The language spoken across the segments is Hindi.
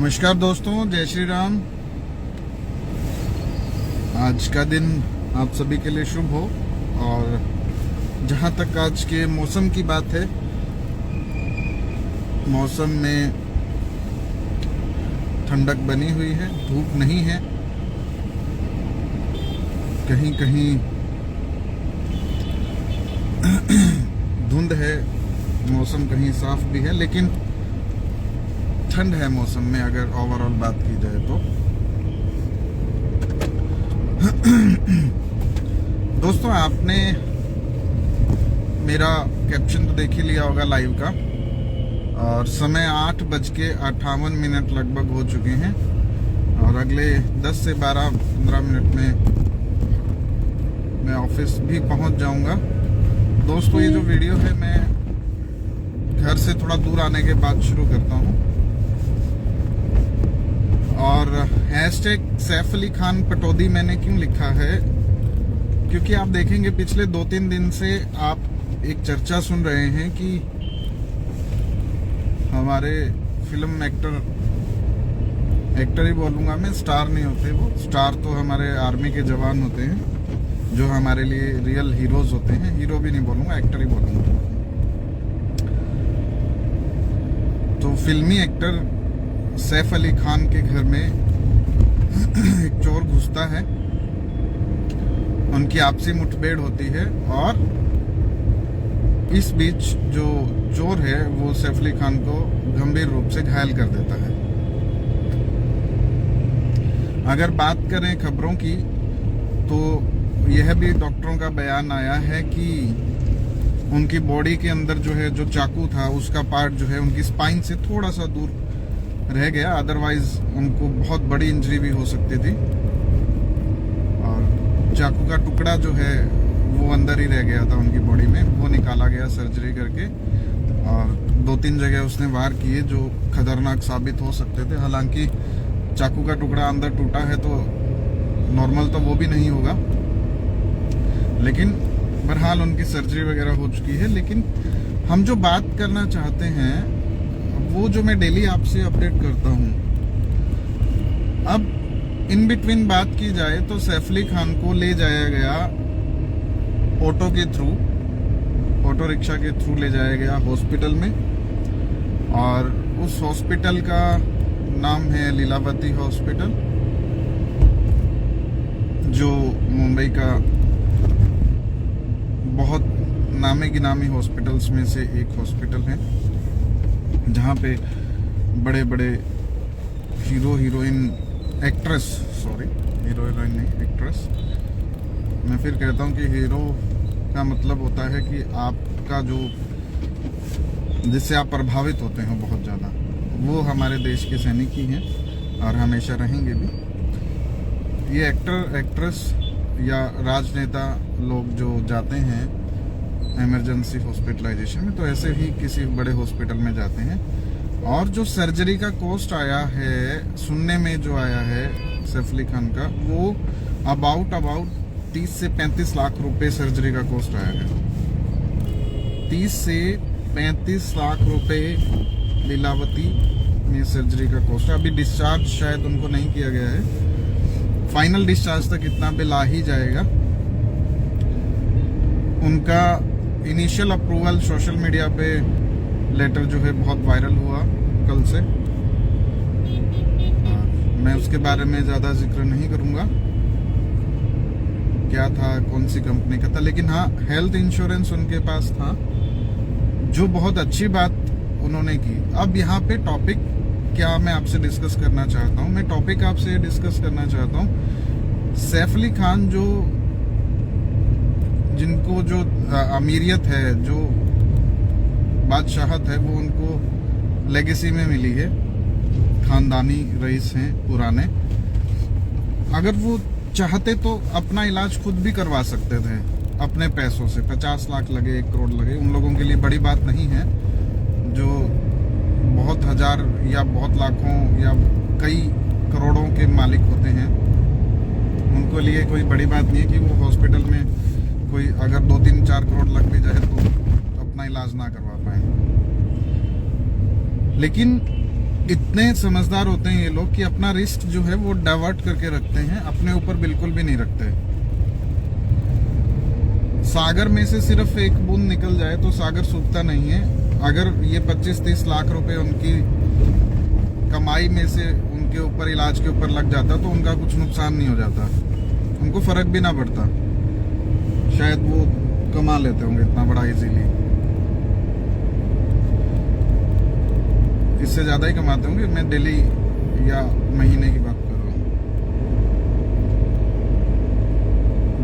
नमस्कार दोस्तों, जय श्री राम। आज का दिन आप सभी के लिए शुभ हो। और जहाँ तक आज के मौसम की बात है, मौसम में ठंडक बनी हुई है, धूप नहीं है। कहीं कहीं धुंध है, मौसम कहीं साफ भी है, लेकिन ठंड है मौसम में अगर ओवरऑल बात की जाए तो। दोस्तों, आपने मेरा कैप्शन तो देख ही लिया होगा लाइव का, और समय 8:58 लगभग हो चुके हैं और अगले 10 से 12-15 मिनट में मैं ऑफिस भी पहुंच जाऊंगा। दोस्तों, ये जो वीडियो है मैं घर से थोड़ा दूर आने के बाद शुरू करता हूं। और हैशटैग सैफ अली खान पटौदी मैंने क्यों लिखा है, क्योंकि आप देखेंगे पिछले 2-3 दिन से आप एक चर्चा सुन रहे हैं कि हमारे फिल्म एक्टर ही बोलूंगा मैं, स्टार नहीं होते वो। स्टार तो हमारे आर्मी के जवान होते हैं जो हमारे लिए रियल हीरोज होते हैं। हीरो भी नहीं बोलूंगा, एक्टर ही बोलूंगा। तो फिल्मी एक्टर सैफ अली खान के घर में एक चोर घुसता है, उनकी आपसी मुठभेड़ होती है और इस बीच जो चोर है वो सैफ अली खान को गंभीर रूप से घायल कर देता है। अगर बात करें खबरों की, तो यह भी डॉक्टरों का बयान आया है कि उनकी बॉडी के अंदर जो है, जो चाकू था उसका पार्ट जो है उनकी स्पाइन से थोड़ा सा दूर रह गया, अदरवाइज उनको बहुत बड़ी इंजरी भी हो सकती थी। और चाकू का टुकड़ा जो है वो अंदर ही रह गया था उनकी बॉडी में, वो निकाला गया सर्जरी करके। और 2-3 जगह उसने वार किए जो खतरनाक साबित हो सकते थे। हालांकि चाकू का टुकड़ा अंदर टूटा है तो नॉर्मल तो वो भी नहीं होगा, लेकिन बहरहाल उनकी सर्जरी वगैरह हो चुकी है। लेकिन हम जो बात करना चाहते हैं वो जो मैं डेली आपसे अपडेट करता हूं, अब इन बिटवीन बात की जाए तो सैफ अली खान को ले जाया गया ऑटो के थ्रू, ऑटो रिक्शा के थ्रू ले जाया गया हॉस्पिटल में। और उस हॉस्पिटल का नाम है लीलावती हॉस्पिटल, जो मुंबई का बहुत नामी गिनामी हॉस्पिटल्स में से एक हॉस्पिटल है, जहाँ पे बड़े बड़े hero heroine actress, sorry hero heroine नहीं एक्ट्रेस, मैं फिर कहता हूँ कि हीरो का मतलब होता है कि आपका जो, जिससे आप प्रभावित होते हैं बहुत ज़्यादा, वो हमारे देश के सैनिक ही हैं और हमेशा रहेंगे भी। ये एक्टर एक्ट्रेस या राजनेता लोग जो जाते हैं इमरजेंसी हॉस्पिटलाइजेशन में, तो ऐसे ही किसी बड़े हॉस्पिटल में जाते हैं। और जो सर्जरी का कॉस्ट आया है, सुनने में जो आया है सैफ अली खान का, वो अबाउट 30 से 35 लाख रुपए सर्जरी का कॉस्ट आया है। 30 से 35 लाख रुपए लीलावती में सर्जरी का कॉस्ट है। अभी डिस्चार्ज शायद उनको नहीं किया गया है, फाइनल डिस्चार्ज तक इतना बिल आ ही जाएगा। उनका इनिशियल अप्रूवल सोशल मीडिया पे लेटर जो है बहुत वायरल हुआ कल से, मैं उसके बारे में ज़्यादा जिक्र नहीं करूँगा क्या था, कौन सी कंपनी का था, लेकिन हाँ हेल्थ इंश्योरेंस उनके पास था, जो बहुत अच्छी बात उन्होंने की। अब यहाँ पे टॉपिक क्या मैं आपसे डिस्कस करना चाहता हूँ, मैं टॉपिक आपसे डिस्कस करना चाहता हूँ सैफ अली खान जो, जिनको जो अमीरियत है, जो बादशाहत है, वो उनको लेगेसी में मिली है, खानदानी रईस हैं पुराने। अगर वो चाहते तो अपना इलाज खुद भी करवा सकते थे अपने पैसों से। 50 लाख लगे, 1 करोड़ लगे, उन लोगों के लिए बड़ी बात नहीं है। जो बहुत हजार या बहुत लाखों या कई करोड़ों के मालिक होते हैं, उनको लिए कोई बड़ी बात नहीं है कि वो हॉस्पिटल में कोई अगर 2-3-4 करोड़ लग भी जाए तो अपना इलाज ना करवा पाए। लेकिन इतने समझदार होते हैं ये लोग कि अपना रिस्क जो है वो डाइवर्ट करके रखते हैं, अपने ऊपर बिल्कुल भी नहीं रखते। सागर में से सिर्फ एक बूंद निकल जाए तो सागर सूखता नहीं है। अगर ये 25-30 लाख रुपए उनकी कमाई में से उनके ऊपर इलाज के ऊपर लग जाता तो उनका कुछ नुकसान नहीं हो जाता, उनको फर्क भी ना पड़ता। शायद वो कमा लेते होंगे इतना बड़ा इजीली, इससे ज्यादा ही कमाते होंगे। मैं डेली या महीने की बात कर रहा हूँ,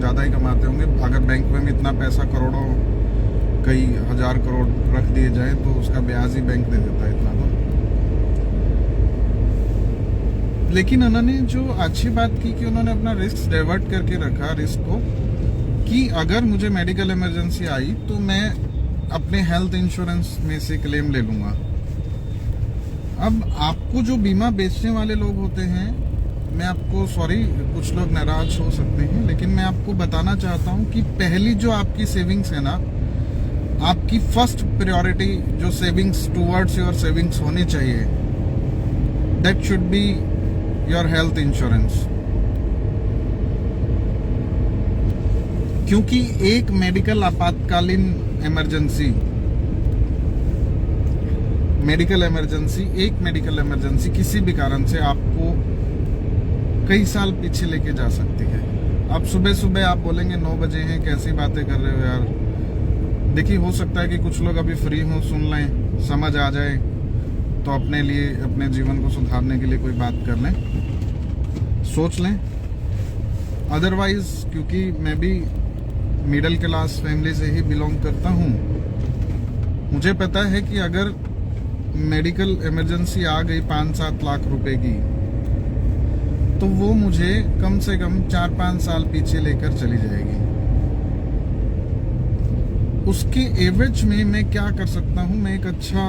ज्यादा ही कमाते होंगे। अगर बैंक में भी इतना पैसा, करोड़ों कई हजार करोड़ रख दिए जाए तो उसका ब्याज ही बैंक दे देता है इतना तो। लेकिन उन्होंने जो अच्छी बात की कि उन्होंने अपना रिस्क डाइवर्ट करके रखा, रिस्क को, कि अगर मुझे मेडिकल इमरजेंसी आई तो मैं अपने हेल्थ इंश्योरेंस में से क्लेम ले लूंगा। अब आपको जो बीमा बेचने वाले लोग होते हैं, मैं आपको, सॉरी कुछ लोग नाराज हो सकते हैं, लेकिन मैं आपको बताना चाहता हूं कि पहली जो आपकी सेविंग्स है ना, आपकी फर्स्ट प्रायोरिटी जो सेविंग्स टुवर्ड्स योर सेविंग्स होनी चाहिए, that should be your health insurance. क्योंकि एक मेडिकल आपातकालीन इमरजेंसी, एक मेडिकल इमरजेंसी किसी भी कारण से आपको कई साल पीछे लेके जा सकती है। अब सुबह सुबह आप बोलेंगे 9 बजे हैं, कैसी बातें कर रहे हो यार। देखिए, हो सकता है कि कुछ लोग अभी फ्री हों, सुन लें, समझ आ जाए तो अपने लिए, अपने जीवन को सुधारने के लिए कोई बात कर लें, सोच लें। अदरवाइज, क्योंकि मैं भी मिडिल क्लास फैमिली से ही बिलोंग करता हूं, मुझे पता है कि अगर मेडिकल इमरजेंसी आ गई 5-7 लाख रुपए की, तो वो मुझे कम से कम 4-5 साल पीछे लेकर चली जाएगी। उसके एवरेज में मैं क्या कर सकता हूं, मैं एक अच्छा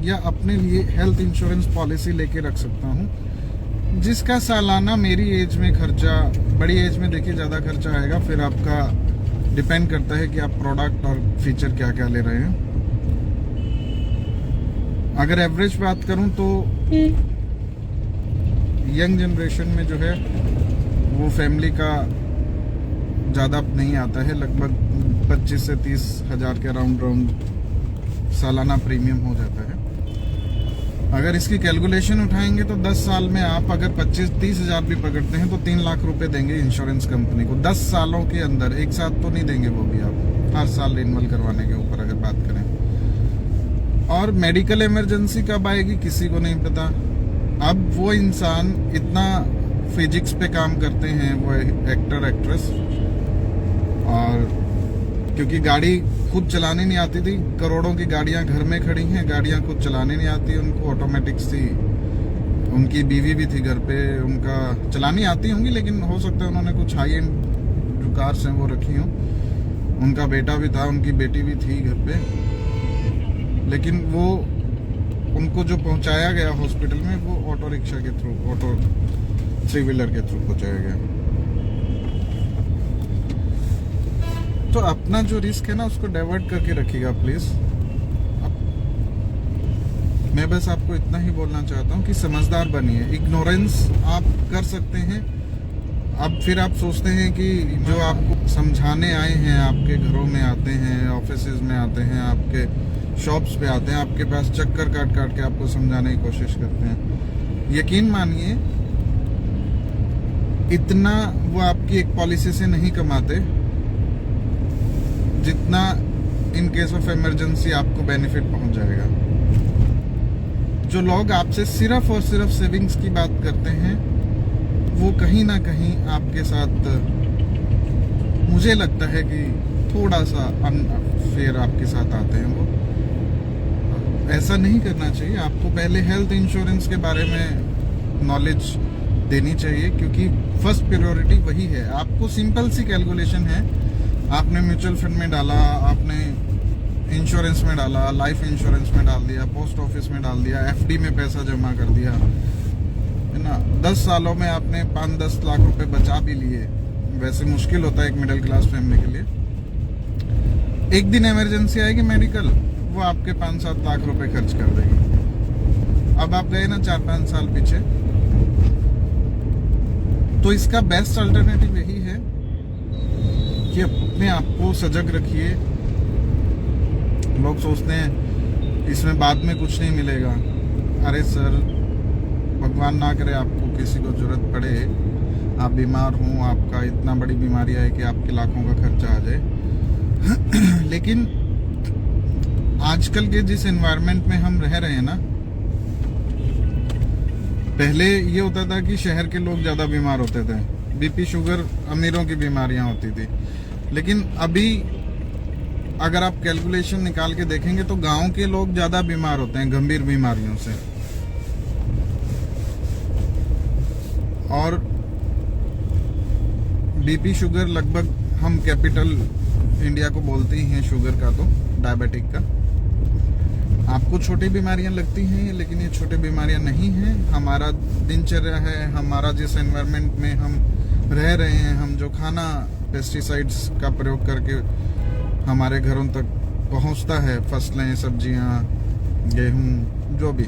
या अपने लिए हेल्थ इंश्योरेंस पॉलिसी लेके रख सकता हूं, जिसका सालाना मेरी एज में खर्चा, बड़ी एज में देखिए ज्यादा खर्चा आएगा, फिर आपका डिपेंड करता है कि आप प्रोडक्ट और फीचर क्या क्या ले रहे हैं। अगर एवरेज बात करूं तो यंग जनरेशन में जो है वो फैमिली का ज़्यादा नहीं आता है, लगभग 25 से 30 हज़ार के राउंड सालाना प्रीमियम हो जाता है। अगर इसकी कैलकुलेशन उठाएंगे तो 10 साल में आप अगर 25-30 हज़ार भी पकड़ते हैं तो 3 लाख रुपए देंगे इंश्योरेंस कंपनी को 10 सालों के अंदर। एक साथ तो नहीं देंगे वो भी, आप हर साल रिन्यूअल करवाने के ऊपर अगर बात करें। और मेडिकल इमरजेंसी कब आएगी किसी को नहीं पता। अब वो इंसान इतना फिजिक्स पे काम करते हैं, वो एक्टर एक्ट्रेस, और क्योंकि गाड़ी खुद चलानी नहीं आती थी, करोड़ों की गाड़ियां घर में खड़ी हैं, गाड़ियां खुद चलानी नहीं आती उनको, ऑटोमेटिक थी, उनकी बीवी भी थी घर पे, उनका चलानी आती होंगी, लेकिन हो सकता है उन्होंने कुछ हाई एंड जो कार्स हैं वो रखी हों। उनका बेटा भी था, उनकी बेटी भी थी घर पे, लेकिन वो उनको जो पहुंचाया गया हॉस्पिटल में वो ऑटो रिक्शा के थ्रू, ऑटो 3 व्हीलर के थ्रू पहुंचाया गया। तो अपना जो रिस्क है ना उसको डाइवर्ट करके रखिएगा प्लीज। मैं बस आपको इतना ही बोलना चाहता हूँ कि समझदार बनिए। इग्नोरेंस आप कर सकते हैं। अब फिर आप सोचते हैं कि जो आपको समझाने आए हैं, आपके घरों में आते हैं, ऑफिसेज में आते हैं, आपके शॉप्स पे आते हैं, आपके पास चक्कर काट काट के आपको समझाने की कोशिश करते हैं। यकीन मानिए इतना वो आपकी एक पॉलिसी से नहीं कमाते जितना इन केस ऑफ इमरजेंसी आपको बेनिफिट पहुंच जाएगा। जो लोग आपसे सिर्फ और सिर्फ सेविंग्स की बात करते हैं वो कहीं ना कहीं आपके साथ, मुझे लगता है कि थोड़ा सा अनफेयर आपके साथ आते हैं। वो ऐसा नहीं करना चाहिए। आपको पहले हेल्थ इंश्योरेंस के बारे में नॉलेज देनी चाहिए, क्योंकि फर्स्ट प्रायोरिटी वही है। आपको सिंपल सी कैलकुलेशन है, आपने म्यूचुअल फंड में डाला, आपने इंश्योरेंस में डाला, लाइफ इंश्योरेंस में डाल दिया, पोस्ट ऑफिस में डाल दिया, एफडी में पैसा जमा कर दिया, है ना। 10 सालों में आपने 5-10 लाख रुपए बचा भी लिए। वैसे मुश्किल होता है एक मिडिल क्लास फैमिली के लिए। एक दिन इमरजेंसी आएगी मेडिकल, वो आपके 5-7 लाख रुपए खर्च कर देगी। अब आप गए ना 4-5 साल पीछे, तो इसका बेस्ट अल्टरनेटिव यही है कि अपने आप को सजग रखिए। लोग सोचते हैं इसमें बाद में कुछ नहीं मिलेगा। अरे सर, भगवान ना करे आपको किसी को जरूरत पड़े, आप बीमार हों, आपका इतना बड़ी बीमारी है कि आपके लाखों का खर्चा आ जाए लेकिन आजकल के जिस एनवायरनमेंट में हम रह रहे हैं ना, पहले ये होता था कि शहर के लोग ज्यादा बीमार होते थे, बीपी शुगर अमीरों की बीमारियां होती थी। लेकिन अभी अगर आप कैलकुलेशन निकाल के देखेंगे तो गांव के लोग ज्यादा बीमार होते हैं गंभीर बीमारियों से। और बीपी शुगर लगभग हम कैपिटल इंडिया को बोलते ही हैं शुगर का, तो डायबिटिक का। आपको छोटी बीमारियां लगती हैं, लेकिन ये छोटी बीमारियां नहीं हैं। हमारा दिनचर्या है, हमारा जिस एनवायरनमेंट में हम रह रहे हैं, हम जो खाना पेस्टिसाइड्स का प्रयोग करके हमारे घरों तक पहुंचता है, फसलें, सब्जियां, गेहूं, जो भी,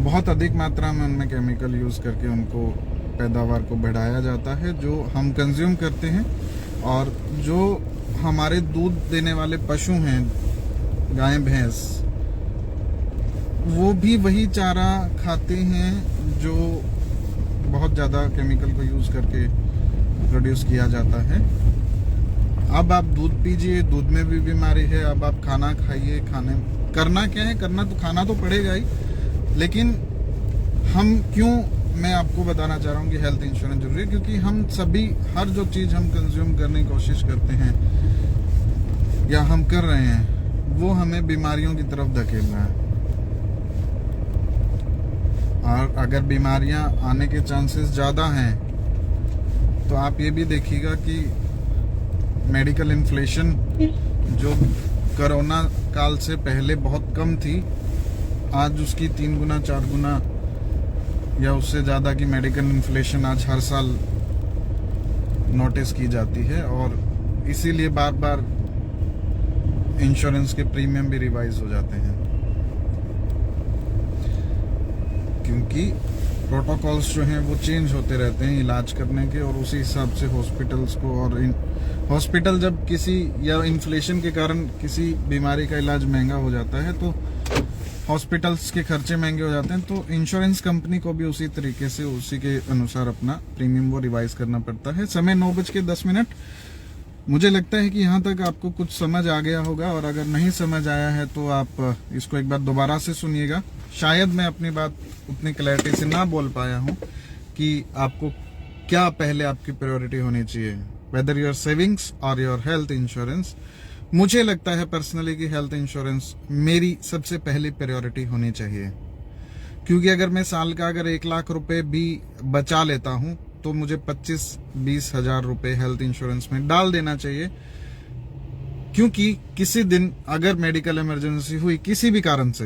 बहुत अधिक मात्रा में उनमें केमिकल यूज करके उनको पैदावार को बढ़ाया जाता है, जो हम कंज्यूम करते हैं। और जो हमारे दूध देने वाले पशु हैं, गाय भैंस, वो भी वही चारा खाते हैं जो बहुत ज़्यादा केमिकल को यूज करके प्रोड्यूस किया जाता है। अब आप दूध पीजिए, दूध में भी बीमारी है। अब आप खाना खाइए, खाने करना क्या है, करना तो खाना तो पड़ेगा ही, लेकिन हम क्यों, मैं आपको बताना चाह रहा हूँ कि हेल्थ इंश्योरेंस जरूरी है, क्योंकि हम सभी, हर जो चीज़ हम कंज्यूम करने की कोशिश करते हैं या हम कर रहे हैं, वो हमें बीमारियों की तरफ धकेल रहा है। और अगर बीमारियां आने के चांसेस ज़्यादा हैं, तो आप ये भी देखिएगा कि मेडिकल इन्फ्लेशन जो कोरोना काल से पहले बहुत कम थी, आज उसकी 3 गुना 4 गुना या उससे ज़्यादा की मेडिकल इन्फ्लेशन आज हर साल नोटिस की जाती है। और इसीलिए बार बार इंश्योरेंस के प्रीमियम भी रिवाइज हो जाते हैं, क्योंकि प्रोटोकॉल्स जो हैं वो चेंज होते रहते हैं इलाज करने के, और उसी हिसाब से हॉस्पिटल्स को, और हॉस्पिटल जब किसी या इन्फ्लेशन के कारण किसी बीमारी का इलाज महंगा हो जाता है, तो हॉस्पिटल्स के खर्चे महंगे हो जाते हैं, तो इंश्योरेंस कंपनी को भी उसी तरीके से, उसी के अनुसार अपना प्रीमियम वो रिवाइज करना पड़ता है। समय 9:10। मुझे लगता है कि यहाँ तक आपको कुछ समझ आ गया होगा, और अगर नहीं समझ आया है तो आप इसको एक बार दोबारा से सुनिएगा। शायद मैं अपनी बात उतनी क्लैरिटी से ना बोल पाया हूँ कि आपको क्या पहले आपकी प्रायोरिटी होनी चाहिए, वेदर योर सेविंग्स और योर हेल्थ इंश्योरेंस। मुझे लगता है पर्सनली कि हेल्थ इंश्योरेंस मेरी सबसे पहली प्रायोरिटी होनी चाहिए, क्योंकि अगर मैं साल का अगर 1 लाख रुपए भी बचा लेता हूँ, तो मुझे 25-20 हजार रुपए हेल्थ इंश्योरेंस में डाल देना चाहिए। क्योंकि किसी दिन अगर मेडिकल इमरजेंसी हुई किसी भी कारण से,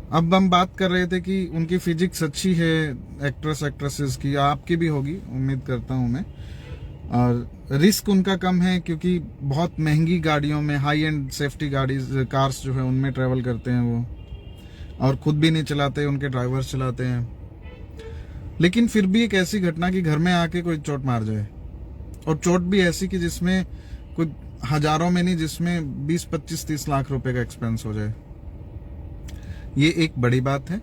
अब हम बात कर रहे थे कि उनकी फिजिक्स अच्छी है एक्ट्रेसेस की, आपकी भी होगी उम्मीद करता हूं मैं, और रिस्क उनका कम है क्योंकि बहुत महंगी गाड़ियों में, हाई एंड सेफ्टी गाड़ी कार्स जो है उनमें ट्रेवल करते हैं वो, और खुद भी नहीं चलाते, उनके ड्राइवर्स चलाते हैं। लेकिन फिर भी एक ऐसी घटना कि घर में आके कोई चोट मार जाए, और चोट भी ऐसी कि जिसमें कोई हजारों में नहीं, जिसमें 20-25-30 लाख रुपए का एक्सपेंस हो जाए, ये एक बड़ी बात है।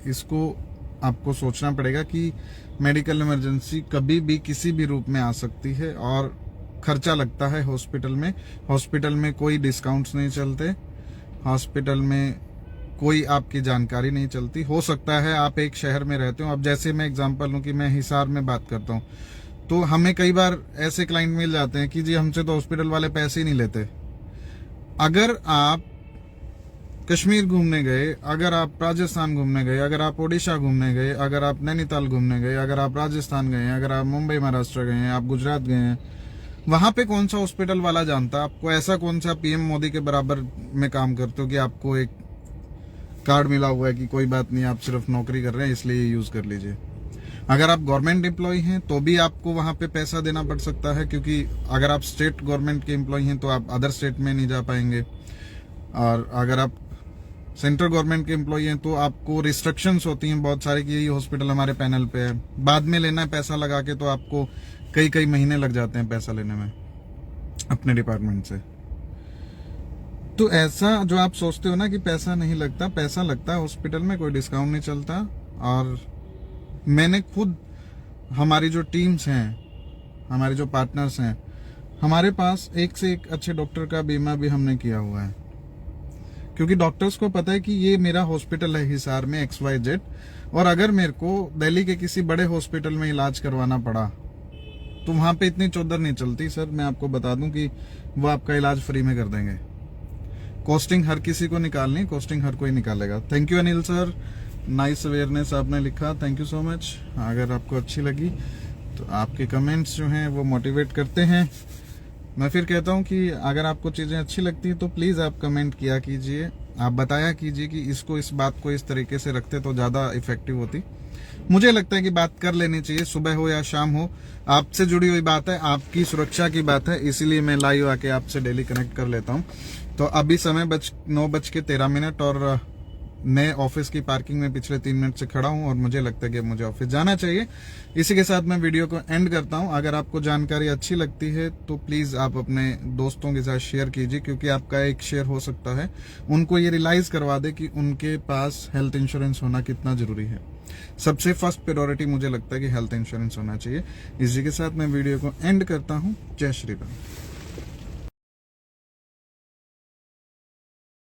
इसको आपको सोचना पड़ेगा कि मेडिकल इमरजेंसी कभी भी किसी भी रूप में आ सकती है, और खर्चा लगता है हॉस्पिटल में। हॉस्पिटल में कोई डिस्काउंट्स नहीं चलते, हॉस्पिटल में कोई आपकी जानकारी नहीं चलती। हो सकता है आप एक शहर में रहते हो, अब जैसे मैं एग्जांपल लूं कि मैं हिसार में बात करता हूं, तो हमें कई बार ऐसे क्लाइंट मिल जाते हैं कि जी हमसे तो हॉस्पिटल वाले पैसे ही नहीं लेते। अगर आप कश्मीर घूमने गए, अगर आप राजस्थान घूमने गए, अगर आप ओडिशा घूमने गए, अगर आप नैनीताल घूमने गए, अगर आप राजस्थान गए हैं, अगर आप मुंबई महाराष्ट्र गए हैं, आप गुजरात गए हैं, वहां पे कौन सा हॉस्पिटल वाला जानता आपको? ऐसा कौन सा पीएम मोदी के बराबर में काम करते हो कि आपको एक कार्ड मिला हुआ है कि कोई बात नहीं, आप सिर्फ नौकरी कर रहे हैं इसलिए यूज कर लीजिए। अगर आप गवर्नमेंट एम्प्लॉय हैं तो भी आपको वहां पे पैसा देना पड़ सकता है, क्योंकि अगर आप स्टेट गवर्नमेंट के एम्प्लॉय हैं तो आप अदर स्टेट में नहीं जा पाएंगे, और अगर आप सेंट्रल गवर्नमेंट के एम्प्लॉय हैं तो आपको रिस्ट्रिक्शंस होती हैं बहुत सारे कि यही हॉस्पिटल हमारे पैनल पे है, बाद में लेना है पैसा लगा के तो आपको कई कई महीने लग जाते हैं पैसा लेने में अपने डिपार्टमेंट से। तो ऐसा जो आप सोचते हो ना कि पैसा नहीं लगता, पैसा लगता है हॉस्पिटल में, कोई डिस्काउंट नहीं चलता। और मैंने खुद, हमारी जो टीम्स हैं, हमारे जो पार्टनर्स हैं, हमारे पास एक से एक अच्छे डॉक्टर का बीमा भी हमने किया हुआ है, क्योंकि डॉक्टर्स को पता है कि ये मेरा हॉस्पिटल है हिसार में XYZ, और अगर मेरे को दिल्ली के किसी बड़े हॉस्पिटल में इलाज करवाना पड़ा तो वहां पे इतनी चौधर नहीं चलती सर। मैं आपको बता दूं कि वो आपका इलाज फ्री में कर देंगे। कॉस्टिंग हर किसी को निकालनी, कॉस्टिंग हर कोई निकालेगा। Thank you Anil sir, nice awareness आपने लिखा, थैंक यू सो मच। अगर आपको अच्छी लगी तो आपके कमेंट्स जो हैं वो मोटिवेट करते हैं। मैं फिर कहता हूं कि अगर आपको चीजें अच्छी लगती हैं तो प्लीज आप कमेंट किया कीजिए, आप बताया कीजिए कि इसको, इस बात को इस तरीके से रखते तो ज्यादा इफेक्टिव होती। मुझे लगता है कि बात कर लेनी चाहिए, सुबह हो या शाम हो, आपसे जुड़ी हुई बात है, आपकी सुरक्षा की बात है, इसीलिए मैं लाइव आके आपसे डेली कनेक्ट कर लेता हूं। तो अभी समय 9:13 और मैं ऑफिस की पार्किंग में पिछले 3 मिनट से खड़ा हूं और मुझे लगता है कि मुझे ऑफिस जाना चाहिए। इसी के साथ मैं वीडियो को एंड करता हूं। अगर आपको जानकारी अच्छी लगती है तो प्लीज आप अपने दोस्तों के साथ शेयर कीजिए, क्योंकि आपका एक शेयर हो सकता है उनको ये रियलाइज करवा दे कि उनके पास हेल्थ इंश्योरेंस होना कितना जरूरी है। सबसे फर्स्ट प्रायोरिटी मुझे लगता है कि हेल्थ इंश्योरेंस होना चाहिए। इसी के साथ मैं वीडियो को एंड करता हूँ। जय श्री राम।